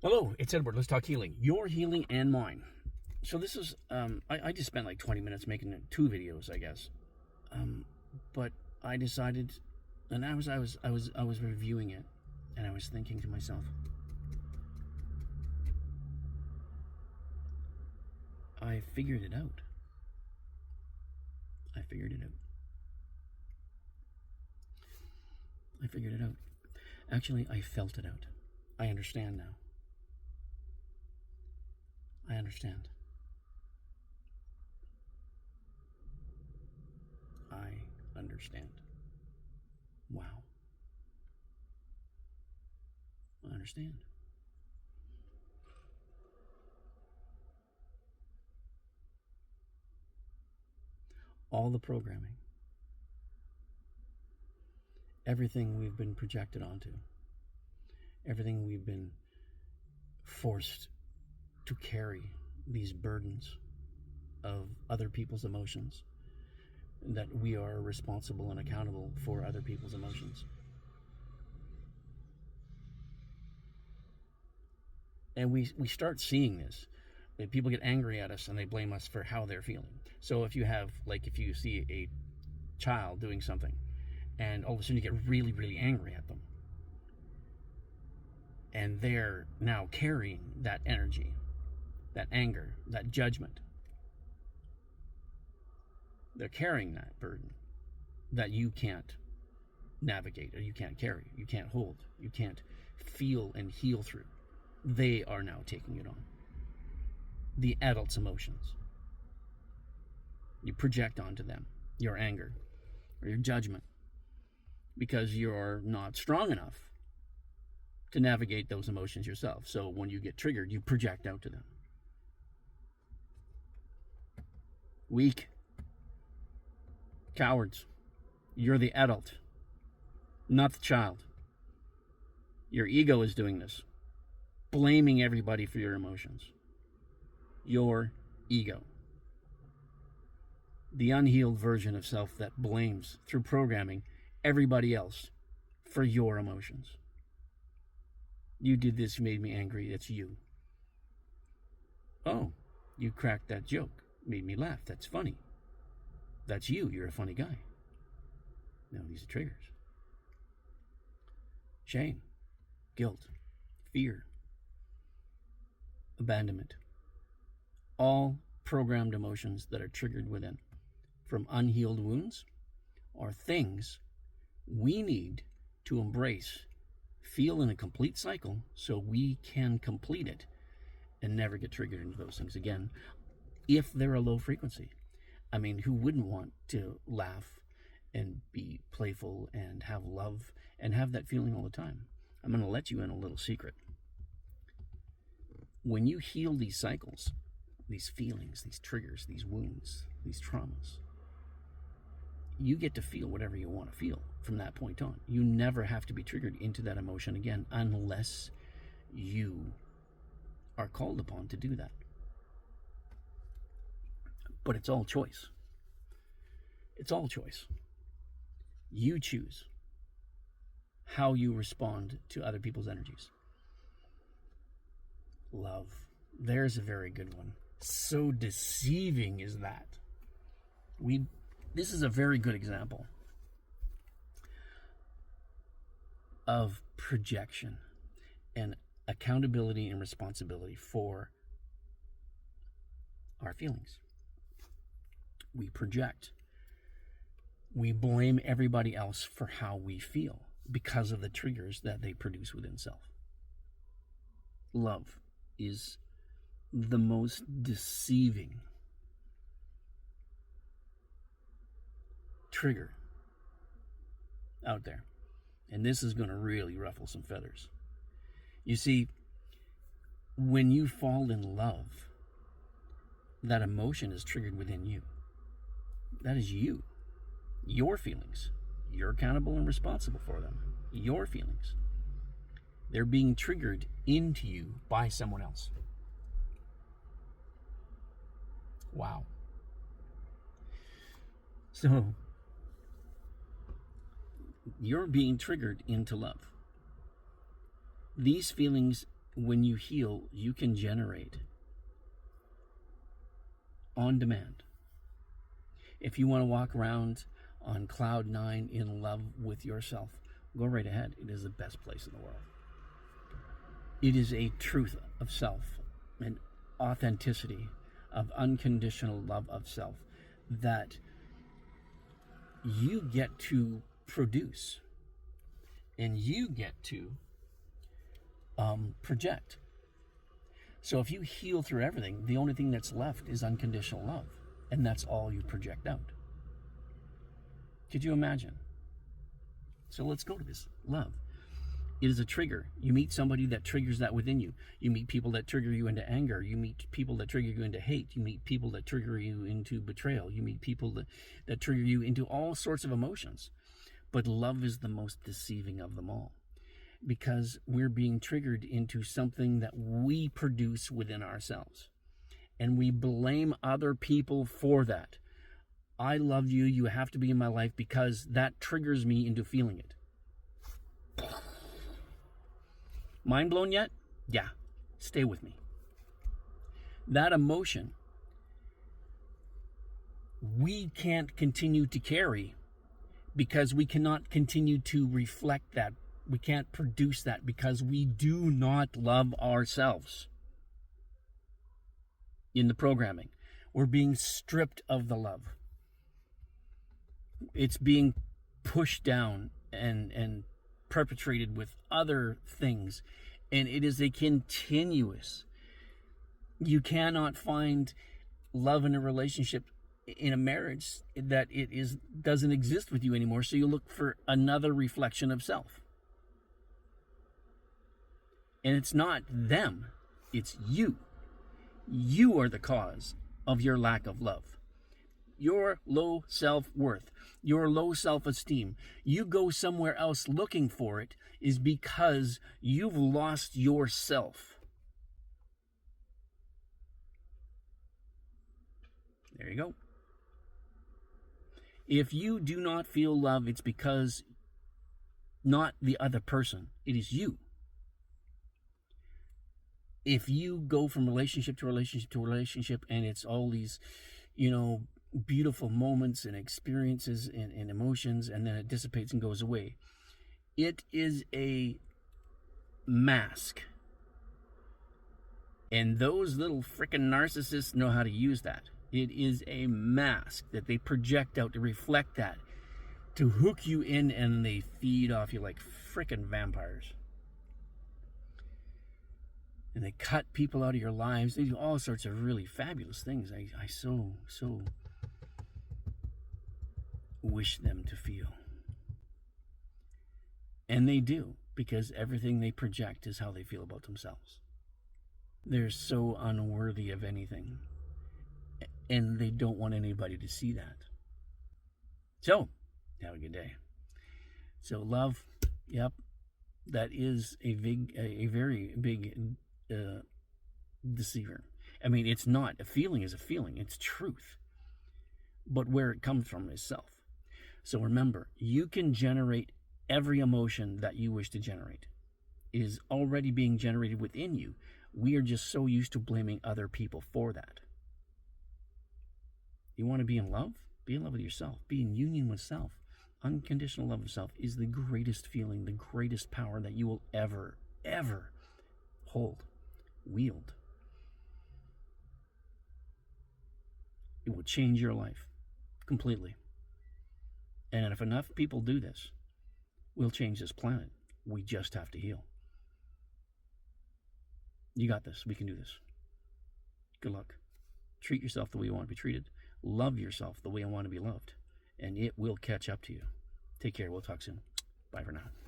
Hello, it's Edward. Let's talk healing. Your healing and mine. So this is, I just spent like 20 minutes making two videos, I guess. But I decided, and I was reviewing it, and I was thinking to myself, I figured it out. I figured it out. I figured it out. Actually, I felt it out. I understand now. I understand. I understand. Wow. I understand. All the programming, everything we've been projected onto, everything we've been forced to carry, these burdens of other people's emotions, that we are responsible and accountable for other people's emotions. And we start seeing this. People get angry at us and they blame us for how they're feeling. So if you see a child doing something and all of a sudden you get really, really angry at them, and they're now carrying that energy, that anger, that judgment. They're carrying that burden that you can't navigate, or you can't carry, you can't hold, you can't feel and heal through. They are now taking it on. The adult's emotions. You project onto them your anger or your judgment because you're not strong enough to navigate those emotions yourself. So when you get triggered, you project out to them. Weak. Cowards. You're the adult, not the child. Your ego is doing this, blaming everybody for your emotions. Your ego. The unhealed version of self that blames, through programming, everybody else for your emotions. You did this, made me angry, it's you. Oh, you cracked that joke, made me laugh, that's funny. That's you, you're a funny guy. No, these are triggers. Shame, guilt, fear, abandonment. All programmed emotions that are triggered within from unhealed wounds are things we need to embrace, feel in a complete cycle so we can complete it and never get triggered into those things again if they're a low frequency. I mean, who wouldn't want to laugh and be playful and have love and have that feeling all the time? I'm going to let you in a little secret. When you heal these cycles, these feelings, these triggers, these wounds, these traumas, you get to feel whatever you want to feel from that point on. You never have to be triggered into that emotion again unless you are called upon to do that. But it's all choice. It's all choice. You choose how you respond to other people's energies. Love. There's a very good one. So deceiving is that. This is a very good example of projection and accountability and responsibility for our feelings. We project. We blame everybody else for how we feel because of the triggers that they produce within self. Love is the most deceiving trigger out there. And this is going to really ruffle some feathers. You see, when you fall in love, that emotion is triggered within you. That is you. Your feelings. You're accountable and responsible for them. Your feelings. They're being triggered into you by someone else. Wow. So, you're being triggered into love. These feelings when you heal, you can generate on demand. If you want to walk around on cloud 9 in love with yourself, go right ahead. It is the best place in the world. It is a truth of self, an authenticity of unconditional love of self that you get to produce and you get to project. So if you heal through everything, the only thing that's left is unconditional love, and that's all you project out. Could you imagine? So let's go to this love. It is a trigger. You meet somebody that triggers that within you. You meet people that trigger you into anger. You meet people that trigger you into hate. You meet people that trigger you into betrayal. You meet people that trigger you into all sorts of emotions. But love is the most deceiving of them all, because we're being triggered into something that we produce within ourselves. And we blame other people for that. I love you. You have to be in my life because that triggers me into feeling it. Mind blown yet? Yeah. Stay with me. That emotion we can't continue to carry because we cannot continue to reflect that. We can't produce that because we do not love ourselves. In the programming, we're being stripped of the love. It's being pushed down and perpetrated with other things, and it is a continuous. You cannot find love in a relationship, in a marriage, that doesn't exist with you anymore, so you look for another reflection of self. And it's not them, it's you. You are the cause of your lack of love. Your low self-worth, your low self-esteem. You go somewhere else looking for it is because you've lost yourself. There you go. If you do not feel love, it's because not the other person. It is you. If you go from relationship to relationship to relationship and it's all these, beautiful moments and experiences and emotions, and then it dissipates and goes away, it is a mask. And those little frickin' narcissists know how to use that. It is a mask that they project out to reflect that, to hook you in, and they feed off you like frickin' vampires. And they cut people out of your lives. They do all sorts of really fabulous things. I so wish them to feel. And they do, because everything they project is how they feel about themselves. They're so unworthy of anything. And they don't want anybody to see that. So, have a good day. So love, yep, that is a very big deceiver. I mean, it's not. A feeling is a feeling. It's truth. But where it comes from is self. So remember, you can generate every emotion that you wish to generate. It is already being generated within you. We are just so used to blaming other people for that. You want to be in love? Be in love with yourself. Be in union with self. Unconditional love of self is the greatest feeling, the greatest power that you will ever, ever hold, wield. It will change your life completely. And if enough people do this, we'll change this planet. We just have to heal. You got this. We can do this. Good luck. Treat yourself the way you want to be treated. Love yourself the way you want to be loved. And it will catch up to you. Take care. We'll talk soon. Bye for now.